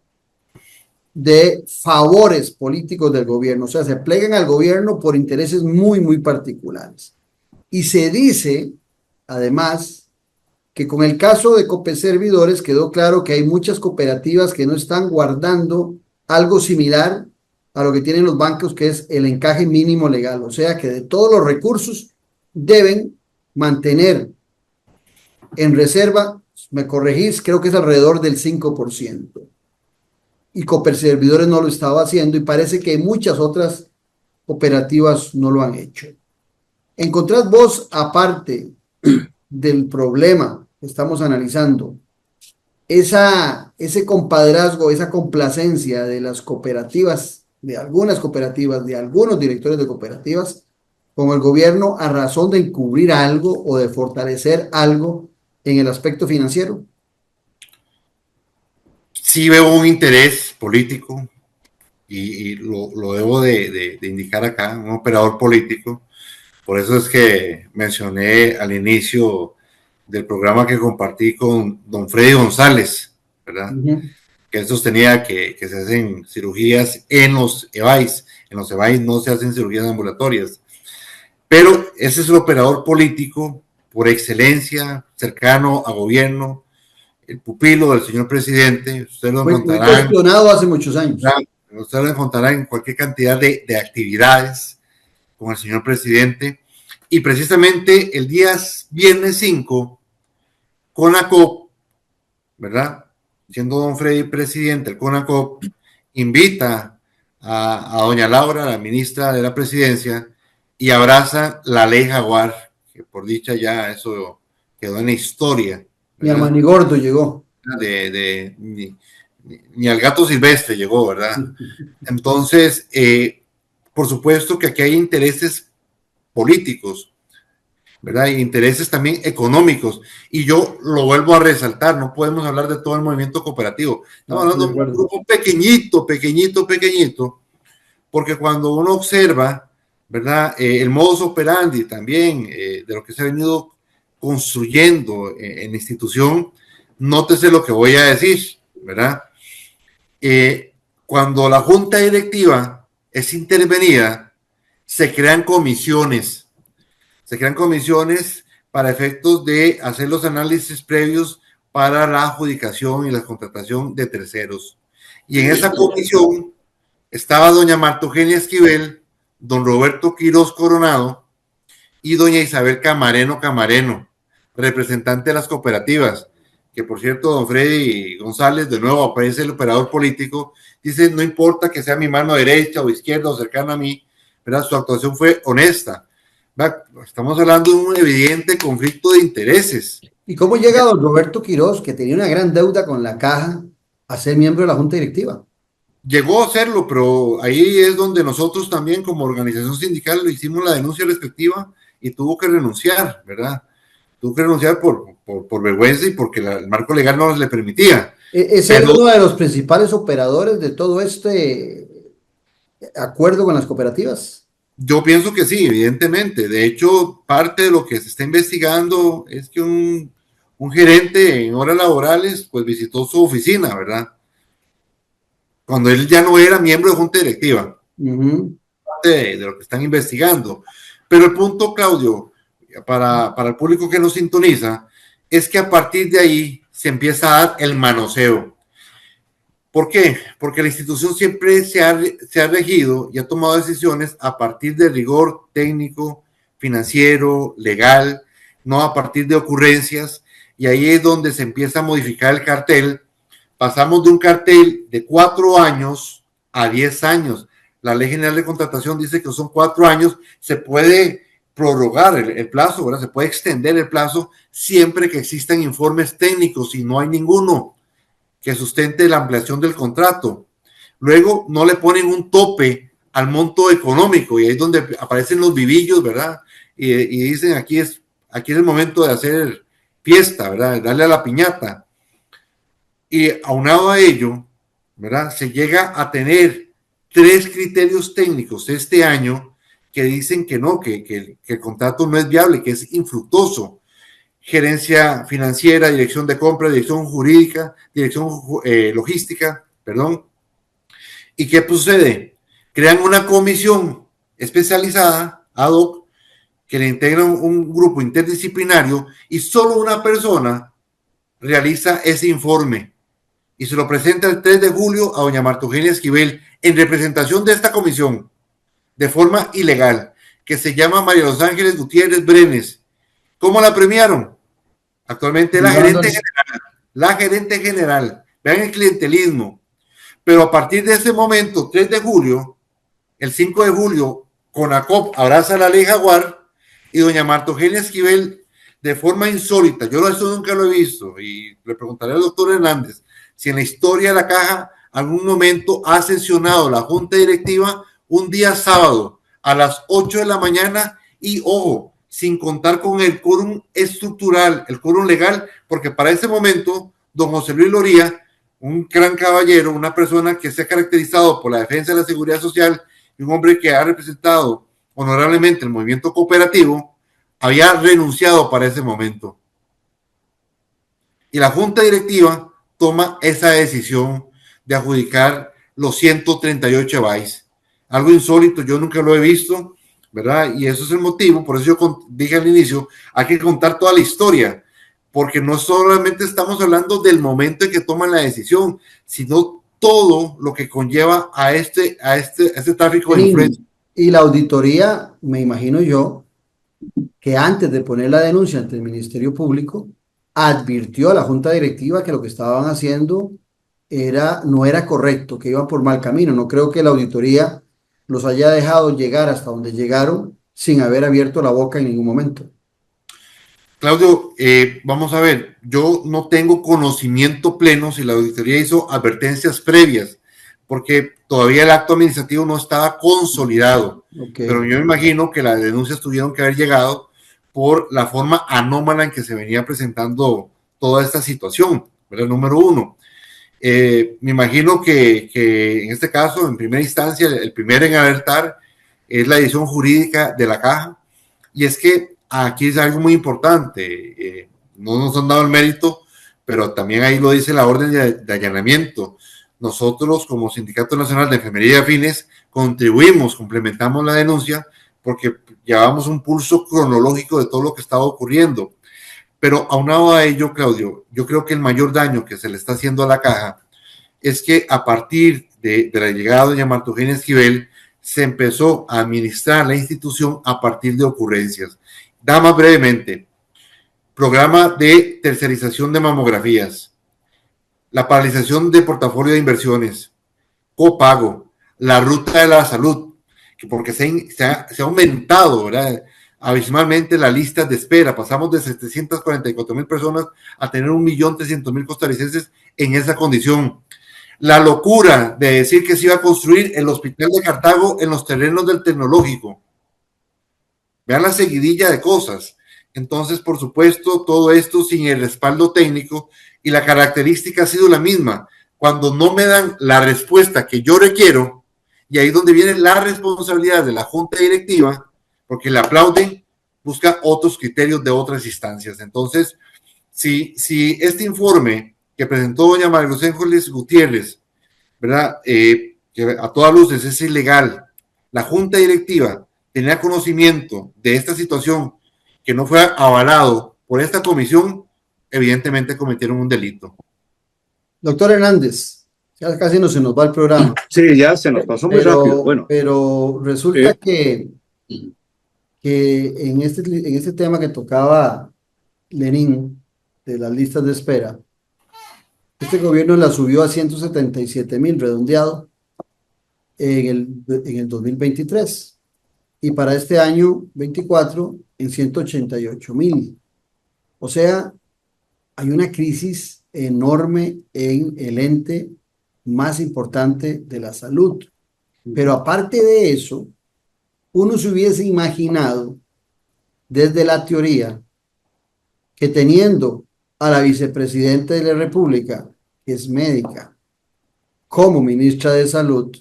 de favores políticos del gobierno. O sea, se plegan al gobierno por intereses muy, muy particulares. Y se dice, además, que con el caso de Copeservidores quedó claro que hay muchas cooperativas que no están guardando algo similar a lo que tienen los bancos, que es el encaje mínimo legal. O sea, que de todos los recursos deben mantener en reserva, me corregís, creo que es alrededor del 5%. Y Coperservidores no lo estaba haciendo, y parece que muchas otras cooperativas no lo han hecho. ¿Encontrás vos, aparte del problema que estamos analizando, ese compadrazgo, esa complacencia de las cooperativas, de algunas cooperativas, de algunos directores de cooperativas, con el gobierno a razón de encubrir algo o de fortalecer algo en el aspecto financiero? Sí veo un interés político, y lo debo de indicar acá, un operador político. Por eso es que mencioné al inicio del programa que compartí con don Freddy González, ¿verdad? Que él sostenía que se hacen cirugías en los EVAIS. En los EVAIS no se hacen cirugías ambulatorias. Pero ese es el operador político por excelencia, cercano a gobierno, el pupilo del señor presidente. Usted lo encontrará. Muy cuestionado hace muchos años. Usted lo encontrará en cualquier cantidad de actividades con el señor presidente. Y precisamente el día viernes 5, CONACOP, ¿verdad? Siendo don Freddy presidente, el CONACOP invita a doña Laura, la ministra de la presidencia, y abraza la ley Jaguar, que por dicha ya eso quedó en la historia. Ni a Manigordo llegó. Ni al gato silvestre llegó, ¿verdad? Entonces, por supuesto que aquí hay intereses políticos, ¿verdad? Y intereses también económicos. Y yo lo vuelvo a resaltar, no podemos hablar de todo el movimiento cooperativo. Estamos hablando de un grupo pequeñito, porque cuando uno observa, ¿verdad? El modus operandi también de lo que se ha venido construyendo en la institución, nótese lo que voy a decir, ¿verdad? Cuando la junta directiva es intervenida, se crean comisiones para efectos de hacer los análisis previos para la adjudicación y la contratación de terceros. Y en esa comisión estaba doña Marta Eugenia Esquivel, don Roberto Quiroz Coronado y doña Isabel Camareno, representante de las cooperativas, que por cierto, don Freddy González, de nuevo aparece el operador político, dice, no importa que sea mi mano derecha o izquierda o cercana a mí, ¿verdad? Su actuación fue honesta. Estamos hablando de un evidente conflicto de intereses. ¿Y cómo llega don Roberto Quiroz, que tenía una gran deuda con la Caja, a ser miembro de la Junta Directiva? Llegó a serlo, pero ahí es donde nosotros también como organización sindical le hicimos la denuncia respectiva y tuvo que renunciar, ¿verdad? Tuvo que renunciar por vergüenza y porque el marco legal no le permitía. ¿Es uno de los principales operadores de todo este acuerdo con las cooperativas? Yo pienso que sí, evidentemente. De hecho, parte de lo que se está investigando es que un gerente en horas laborales pues visitó su oficina, ¿verdad? Cuando él ya no era miembro de junta directiva. Parte de lo que están investigando. Pero el punto, Claudio, para el público que nos sintoniza, es que a partir de ahí se empieza a dar el manoseo. ¿Por qué? Porque la institución siempre se ha regido y ha tomado decisiones a partir de rigor técnico, financiero, legal, no a partir de ocurrencias, y ahí es donde se empieza a modificar el cartel. Pasamos de un cartel de 4 años a 10 años. La Ley General de Contratación dice que son 4 años, se puede prorrogar el plazo, ¿verdad? Se puede extender el plazo siempre que existan informes técnicos, y no hay ninguno que sustente la ampliación del contrato. Luego no le ponen un tope al monto económico, y ahí es donde aparecen los vivillos, ¿verdad? Y dicen, aquí es el momento de hacer fiesta, ¿verdad? Darle a la piñata. Y aunado a ello, ¿verdad? Se llega a tener 3 criterios técnicos este año que dicen que no, que el contrato no es viable, que es infructuoso. Gerencia financiera, dirección de compra, dirección jurídica, dirección logística, perdón. ¿Y qué sucede? Crean una comisión especializada, ad hoc, que le integra un grupo interdisciplinario, y solo una persona realiza ese informe y se lo presenta el 3 de julio a doña Marta Eugenia Esquivel en representación de esta comisión, de forma ilegal, que se llama María Los Ángeles Gutiérrez Brenes. ¿Cómo la premiaron? Actualmente la gerente general. Vean el clientelismo. Pero a partir de ese momento, 3 de julio, el 5 de julio, CONACOP abraza la ley Jaguar, y doña Marta Eugenia Esquivel, de forma insólita, yo eso nunca lo he visto, y le preguntaré al doctor Hernández si en la historia de la Caja algún momento ha sesionado la junta directiva un día sábado a las 8 de la mañana, y ojo, sin contar con el quórum estructural, el quórum legal, porque para ese momento, don José Luis Loría, un gran caballero, una persona que se ha caracterizado por la defensa de la seguridad social, y un hombre que ha representado honorablemente el movimiento cooperativo, había renunciado para ese momento. Y la junta directiva toma esa decisión de adjudicar los 138 bytes. Algo insólito, yo nunca lo he visto, ¿verdad? Y eso es el motivo, por eso yo dije al inicio, hay que contar toda la historia, porque no solamente estamos hablando del momento en que toman la decisión, sino todo lo que conlleva a este tráfico de influencia. Y la auditoría, me imagino yo, que antes de poner la denuncia ante el Ministerio Público, advirtió a la junta directiva que lo que estaban haciendo no era correcto, que iban por mal camino. No creo que la auditoría los haya dejado llegar hasta donde llegaron sin haber abierto la boca en ningún momento. Claudio, vamos a ver, yo no tengo conocimiento pleno si la auditoría hizo advertencias previas, porque todavía el acto administrativo no estaba consolidado, pero yo me imagino que las denuncias tuvieron que haber llegado por la forma anómala en que se venía presentando toda esta situación, ¿verdad? Número uno. Me imagino que en este caso, en primera instancia, el primero en alertar es la edición jurídica de la caja, y es que aquí es algo muy importante, no nos han dado el mérito, pero también ahí lo dice la orden de allanamiento. Nosotros, como Sindicato Nacional de Enfermería y Afines, contribuimos, complementamos la denuncia, porque llevamos un pulso cronológico de todo lo que estaba ocurriendo. Pero aunado a ello, Claudio, yo creo que el mayor daño que se le está haciendo a la caja es que a partir de la llegada de doña Marta Eugenia Esquivel, se empezó a administrar la institución a partir de ocurrencias. Más brevemente, programa de tercerización de mamografías, la paralización de portafolio de inversiones, copago, la ruta de la salud, porque se ha aumentado, ¿verdad?, abismalmente la lista de espera. Pasamos de 744,000 personas a tener 1.300.000 costarricenses en esa condición. La locura de decir que se iba a construir el hospital de Cartago en los terrenos del Tecnológico. Vean la seguidilla de cosas. Entonces, por supuesto, todo esto sin el respaldo técnico, y la característica ha sido la misma. Cuando no me dan la respuesta que yo requiero, y ahí es donde viene la responsabilidad de la junta directiva, porque le aplauden, busca otros criterios de otras instancias. Entonces, si este informe que presentó doña María Luz Ángeles Gutiérrez, ¿verdad?, que a todas luces es ilegal, la junta directiva tenía conocimiento de esta situación que no fue avalado por esta comisión, evidentemente cometieron un delito. Doctor Hernández, ya casi se nos va el programa. Sí, ya se nos pasó muy rápido. Bueno, pero resulta que en este tema que tocaba Lenín, de las listas de espera, este gobierno la subió a 177,000, redondeado, en el 2023. Y para este año 24, en 188,000. O sea, hay una crisis enorme en el ente más importante de la salud. Pero aparte de eso, uno se hubiese imaginado desde la teoría que teniendo a la vicepresidenta de la República, que es médica, como ministra de Salud,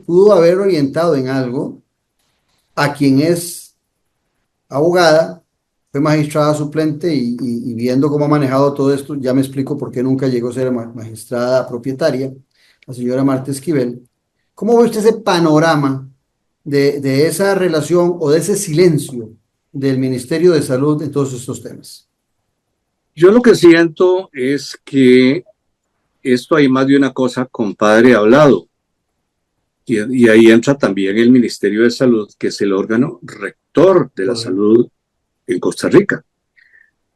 pudo haber orientado en algo a quien es abogada, fue magistrada suplente, y viendo cómo ha manejado todo esto, ya me explico por qué nunca llegó a ser magistrada propietaria, la señora Marta Esquivel. ¿Cómo ve usted ese panorama de esa relación o de ese silencio del Ministerio de Salud en todos estos temas? Yo lo que siento es que esto hay más de una cosa, compadre, hablado. Y ahí entra también el Ministerio de Salud, que es el órgano rector de la salud en Costa Rica.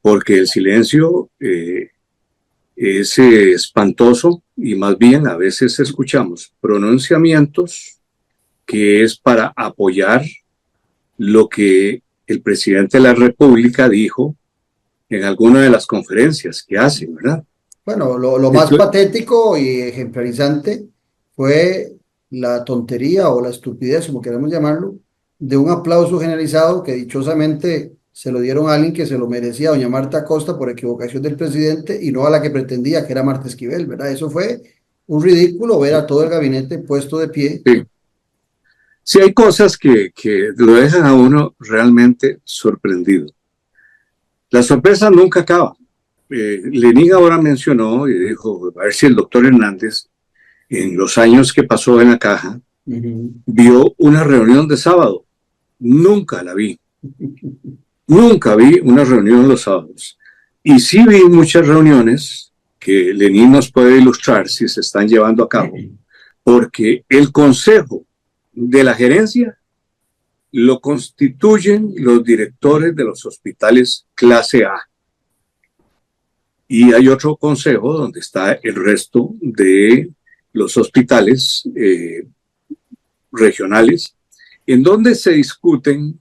Porque el silencio es espantoso, y más bien a veces escuchamos pronunciamientos que es para apoyar lo que el presidente de la República dijo en alguna de las conferencias que hacen, ¿verdad? Bueno, lo más patético y ejemplarizante fue la tontería o la estupidez, como queramos llamarlo, de un aplauso generalizado que dichosamente se lo dieron a alguien que se lo merecía, doña Marta Costa, por equivocación del presidente, y no a la que pretendía, que era Marta Esquivel, ¿verdad? Eso fue un ridículo, ver a todo el gabinete puesto de pie. Sí. Sí, hay cosas que lo dejan a uno realmente sorprendido. La sorpresa nunca acaba. Lenín ahora mencionó y dijo, a ver si el doctor Hernández, en los años que pasó en la caja, vio una reunión de sábado. Nunca la vi. Nunca vi una reunión los sábados. Y sí vi muchas reuniones que Lenín nos puede ilustrar si se están llevando a cabo, porque el consejo de la gerencia lo constituyen los directores de los hospitales clase A. y hay otro consejo donde está el resto de los hospitales regionales, en donde se discuten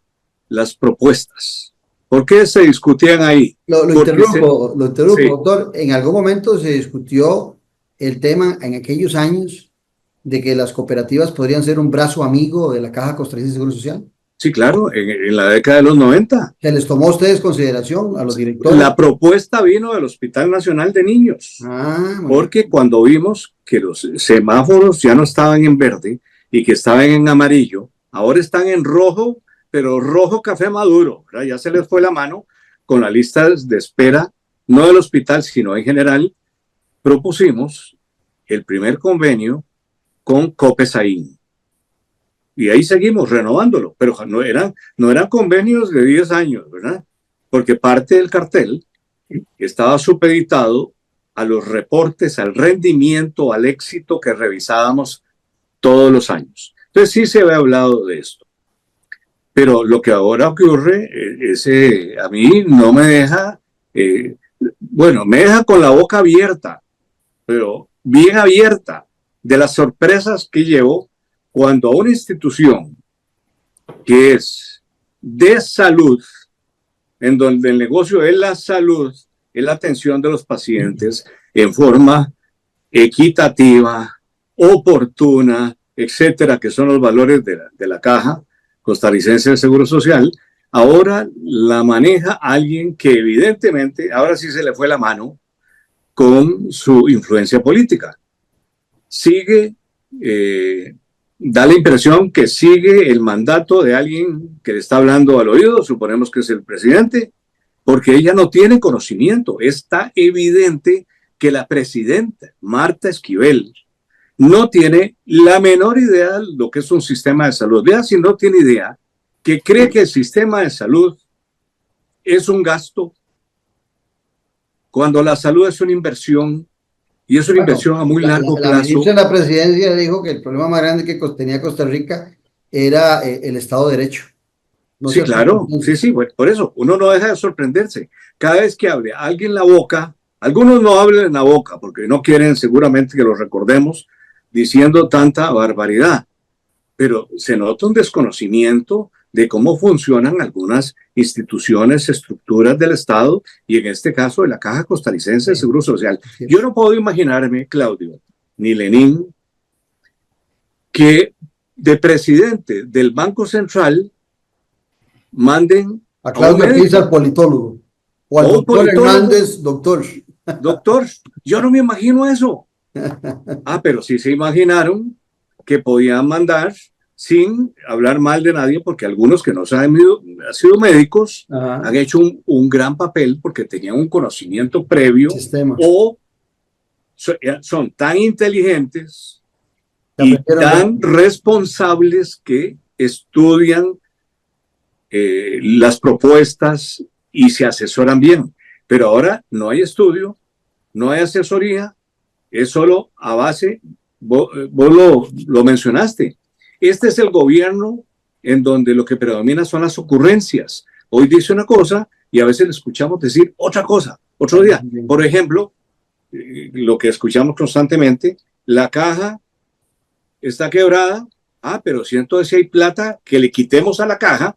las propuestas. ¿Por qué se discutían ahí? Lo interrumpo, sí. doctor. En algún momento se discutió el tema en aquellos años de que las cooperativas podrían ser un brazo amigo de la Caja Costarricense de Seguro Social. Sí, claro, en la década de los 90. ¿Se les tomó a ustedes consideración a los directores? La propuesta vino del Hospital Nacional de Niños, porque cuando vimos que los semáforos ya no estaban en verde y que estaban en amarillo, ahora están en rojo, pero rojo café maduro, ¿verdad? Ya se les fue la mano con las listas de espera, no del hospital, sino en general. Propusimos el primer convenio con Copesaín. Y ahí seguimos renovándolo, pero no eran convenios de 10 años, ¿verdad? Porque parte del cartel estaba supeditado a los reportes, al rendimiento, al éxito que revisábamos todos los años. Entonces sí se había hablado de esto. Pero lo que ahora ocurre a mí no me deja, me deja con la boca abierta, pero bien abierta, de las sorpresas que llevo cuando a una institución que es de salud, en donde el negocio es la salud, es la atención de los pacientes en forma equitativa, oportuna, etcétera, que son los valores de la Caja Costarricense de Seguro Social, ahora la maneja alguien que evidentemente, ahora sí se le fue la mano con su influencia política. Da la impresión que sigue el mandato de alguien que le está hablando al oído, suponemos que es el presidente, porque ella no tiene conocimiento. Está evidente que la presidenta, Marta Esquivel, no tiene la menor idea de lo que es un sistema de salud. Vea si no tiene idea, que cree que el sistema de salud es un gasto, cuando la salud es una inversión, y es una inversión a muy largo plazo. La ministra de la Presidencia dijo que el problema más grande que tenía Costa Rica era el Estado de Derecho. ¿No sí, claro, sí, bueno, por eso uno no deja de sorprenderse. Cada vez que abre alguien la boca, algunos no hablan la boca porque no quieren seguramente que los recordemos diciendo tanta barbaridad, pero se nota un desconocimiento de cómo funcionan algunas instituciones, estructuras del Estado y en este caso de la Caja Costarricense de Seguro Social. Yo no puedo imaginarme, Claudio, ni Lenín, que de presidente del Banco Central manden a Claudio Pizar, politólogo, o al doctor Hernández, doctor. Doctor, yo no me imagino eso. Pero sí se imaginaron que podían mandar sin hablar mal de nadie, porque algunos que no han sido médicos han hecho un gran papel porque tenían un conocimiento previo o son tan inteligentes y tan responsables que estudian las propuestas y se asesoran bien. Pero ahora no hay estudio, no hay asesoría, es solo a base, vos lo mencionaste. Este es el gobierno en donde lo que predomina son las ocurrencias. Hoy dice una cosa y a veces le escuchamos decir otra cosa, otro día. Por ejemplo, lo que escuchamos constantemente, la caja está quebrada, pero si entonces hay plata que le quitemos a la caja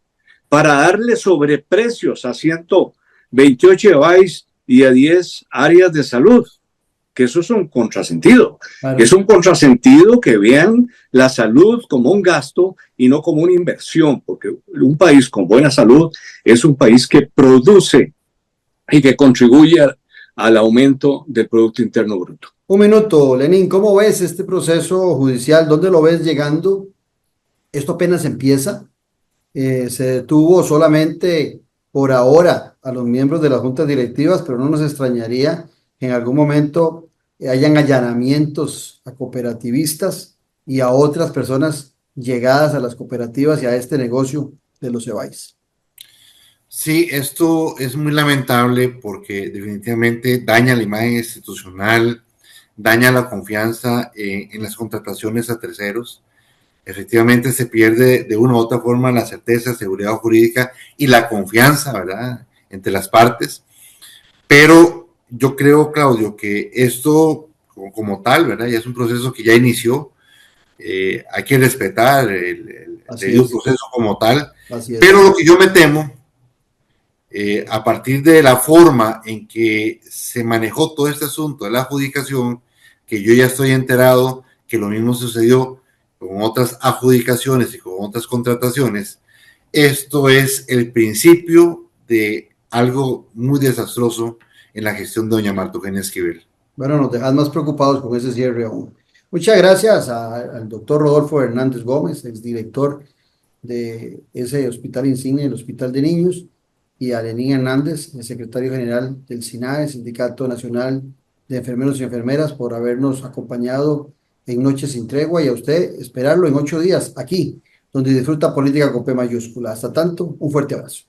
para darle sobreprecios a 128 EVAIS y a 10 áreas de salud. Que eso es un contrasentido. Claro. Es un contrasentido que vean la salud como un gasto y no como una inversión, porque un país con buena salud es un país que produce y que contribuye al aumento del Producto Interno Bruto. Un minuto, Lenín, ¿cómo ves este proceso judicial? ¿Dónde lo ves llegando? Esto apenas empieza. Se detuvo solamente por ahora a los miembros de las juntas directivas, pero no nos extrañaría que en algún momento hayan allanamientos a cooperativistas y a otras personas llegadas a las cooperativas y a este negocio de los EVAIS. Sí, esto es muy lamentable porque definitivamente daña la imagen institucional, daña la confianza en las contrataciones a terceros. Efectivamente se pierde de una u otra forma la certeza, seguridad jurídica y la confianza, ¿verdad?, entre las partes. Pero yo creo, Claudio, que esto como tal, ¿verdad? Ya es un proceso que ya inició. Hay que respetar el debido proceso como tal. Pero lo que yo me temo, a partir de la forma en que se manejó todo este asunto de la adjudicación, que yo ya estoy enterado que lo mismo sucedió con otras adjudicaciones y con otras contrataciones, esto es el principio de algo muy desastroso en la gestión de doña Marta Eugenia Esquivel. Bueno, nos dejan más preocupados con ese cierre aún. Muchas gracias al doctor Rodolfo Hernández Gómez, exdirector de ese hospital insignia, el Hospital de Niños, y a Lenín Hernández, el secretario general del SINAE, Sindicato Nacional de Enfermeros y Enfermeras, por habernos acompañado en Noches sin Tregua, y a usted esperarlo en 8 días aquí, donde disfruta política con P mayúscula. Hasta tanto, un fuerte abrazo.